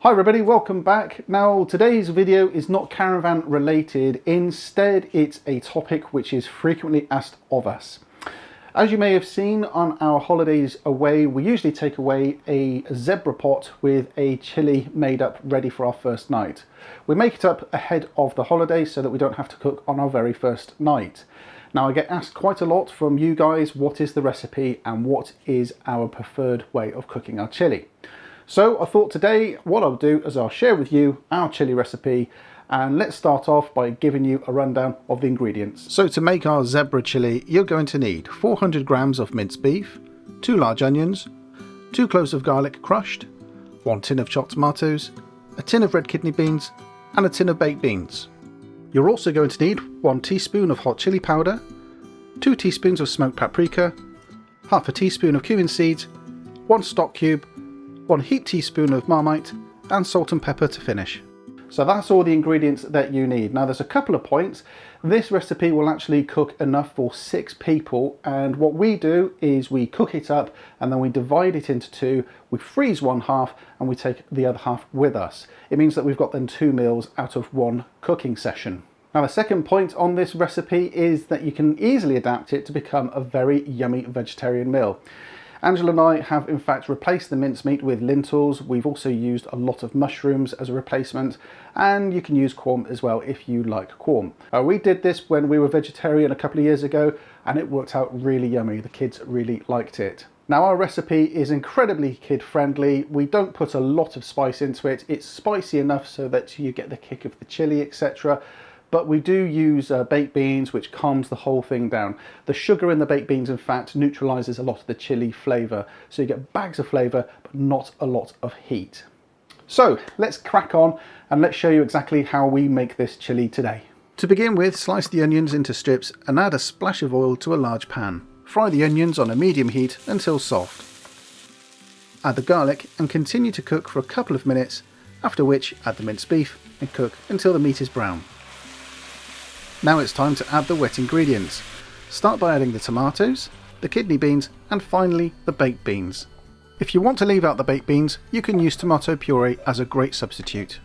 Hi everybody, welcome back. Now today's video is not caravan related, instead it's a topic which is frequently asked of us. As you may have seen on our holidays away, we usually take away a zebra pot with a chili made up ready for our first night. We make it up ahead of the holiday so that we don't have to cook on our very first night. Now I get asked quite a lot from you guys, what is the recipe and what is our preferred way of cooking our chili? So I thought today what I'll do is I'll share with you our chili recipe, and let's start off by giving you a rundown of the ingredients. So to make our zebra chili, you're going to need 400 grams of minced beef, 2 large onions, 2 cloves of garlic crushed, 1 tin of chopped tomatoes, a tin of red kidney beans and a tin of baked beans. You're also going to need 1 teaspoon of hot chili powder, 2 teaspoons of smoked paprika, half a teaspoon of cumin seeds, 1 stock cube, 1 heaped teaspoon of Marmite and salt and pepper to finish. So that's all the ingredients that you need. Now there's a couple of points. This recipe will actually cook enough for 6 people, and what we do is we cook it up and then we divide it into 2, we freeze one half and we take the other half with us. It means that we've got then 2 meals out of 1 cooking session. Now the second point on this recipe is that you can easily adapt it to become a very yummy vegetarian meal. Angela and I have in fact replaced the mincemeat with lentils. We've also used a lot of mushrooms as a replacement, and you can use quorn as well if you like quorn. We did this when we were vegetarian a couple of years ago and it worked out really yummy. The kids really liked it. Now our recipe is incredibly kid friendly. We don't put a lot of spice into it. It's spicy enough so that you get the kick of the chili, etc. But we do use baked beans, which calms the whole thing down. The sugar in the baked beans, in fact, neutralizes a lot of the chili flavor. So you get bags of flavor, but not a lot of heat. So let's crack on and let's show you exactly how we make this chili today. To begin with, slice the onions into strips and add a splash of oil to a large pan. Fry the onions on a medium heat until soft. Add the garlic and continue to cook for a couple of minutes, after which add the minced beef and cook until the meat is brown. Now it's time to add the wet ingredients. Start by adding the tomatoes, the kidney beans and finally the baked beans. If you want to leave out the baked beans, you can use tomato puree as a great substitute.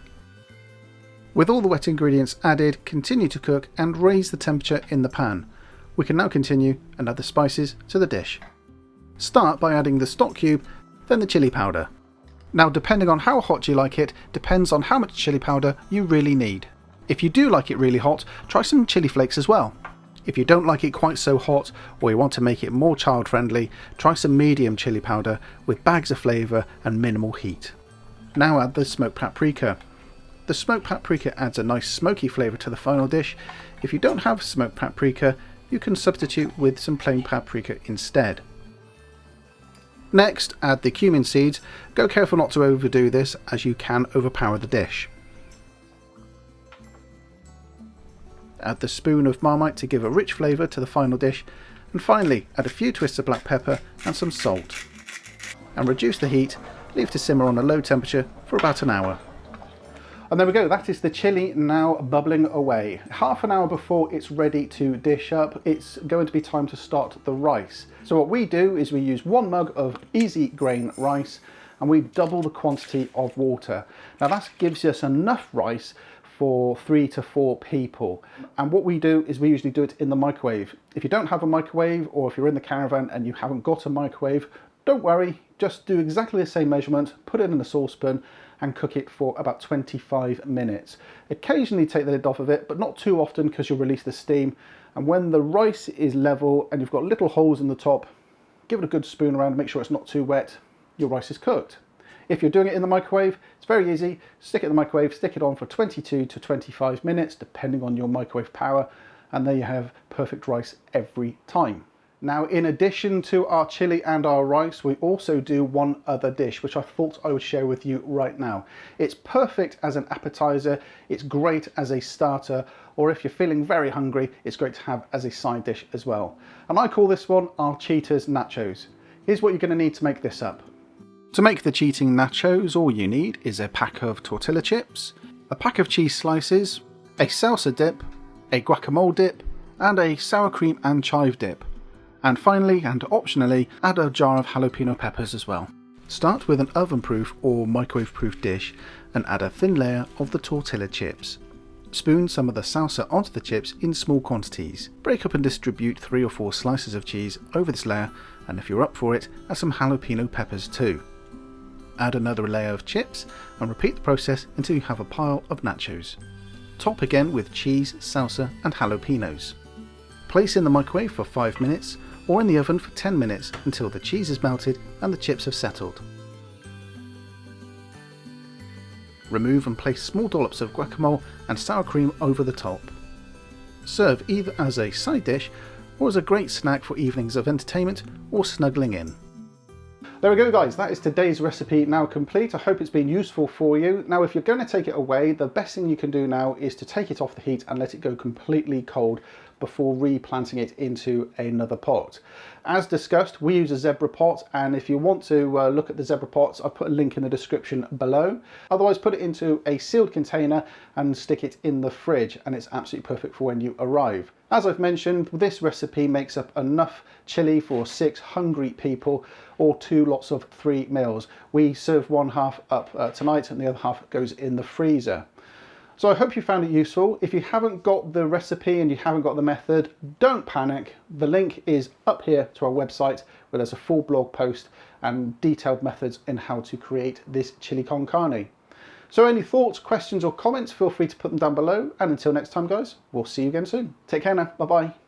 With all the wet ingredients added, continue to cook and raise the temperature in the pan. We can now continue and add the spices to the dish. Start by adding the stock cube, then the chili powder. Now depending on how hot you like it, depends on how much chili powder you really need. If you do like it really hot, try some chili flakes as well. If you don't like it quite so hot, or you want to make it more child friendly, try some medium chili powder with bags of flavour and minimal heat. Now add the smoked paprika. The smoked paprika adds a nice smoky flavour to the final dish. If you don't have smoked paprika, you can substitute with some plain paprika instead. Next, add the cumin seeds. Go careful not to overdo this, as you can overpower the dish. Add the spoon of Marmite to give a rich flavour to the final dish, and finally add a few twists of black pepper and some salt. And reduce the heat, leave to simmer on a low temperature for about an hour. And there we go, that is the chili now bubbling away. Half an hour before it's ready to dish up, it's going to be time to start the rice. So what we do is we use 1 mug of easy grain rice and we double the quantity of water. Now that gives us enough rice for 3 to 4 people. And what we do is we usually do it in the microwave. If you don't have a microwave, or if you're in the caravan and you haven't got a microwave, don't worry, just do exactly the same measurement, put it in a saucepan and cook it for about 25 minutes. Occasionally take the lid off of it, but not too often because you'll release the steam. And when the rice is level and you've got little holes in the top, give it a good spoon around, make sure it's not too wet, your rice is cooked. If you're doing it in the microwave, it's very easy. Stick it in the microwave, stick it on for 22 to 25 minutes, depending on your microwave power, and there you have perfect rice every time. Now, in addition to our chili and our rice, we also do one other dish, which I thought I would share with you right now. It's perfect as an appetizer, it's great as a starter, or if you're feeling very hungry, it's great to have as a side dish as well. And I call this one our Cheetah's Nachos. Here's what you're going to need to make this up. To make the cheating nachos, all you need is a pack of tortilla chips, a pack of cheese slices, a salsa dip, a guacamole dip, and a sour cream and chive dip. And finally, and optionally, add a jar of jalapeno peppers as well. Start with an oven-proof or microwave-proof dish and add a thin layer of the tortilla chips. Spoon some of the salsa onto the chips in small quantities. Break up and distribute 3 or 4 slices of cheese over this layer, and if you're up for it, add some jalapeno peppers too. Add another layer of chips and repeat the process until you have a pile of nachos. Top again with cheese, salsa and jalapenos. Place in the microwave for 5 minutes or in the oven for 10 minutes until the cheese is melted and the chips have settled. Remove and place small dollops of guacamole and sour cream over the top. Serve either as a side dish or as a great snack for evenings of entertainment or snuggling in. There we go guys, that is today's recipe now complete. I hope it's been useful for you. Now if you're going to take it away, the best thing you can do now is to take it off the heat and let it go completely cold before replanting it into another pot. As discussed, we use a zebra pot, and if you want to look at the zebra pots, I've put a link in the description below. Otherwise, put it into a sealed container and stick it in the fridge, and it's absolutely perfect for when you arrive. As I've mentioned, this recipe makes up enough chili for 6 hungry people or 2 lots of 3 meals. We serve one half up tonight and the other half goes in the freezer. So I hope you found it useful. If you haven't got the recipe and you haven't got the method, don't panic. The link is up here to our website where there's a full blog post and detailed methods in how to create this chili con carne. So any thoughts, questions or comments, feel free to put them down below. And until next time guys, we'll see you again soon. Take care now, bye bye.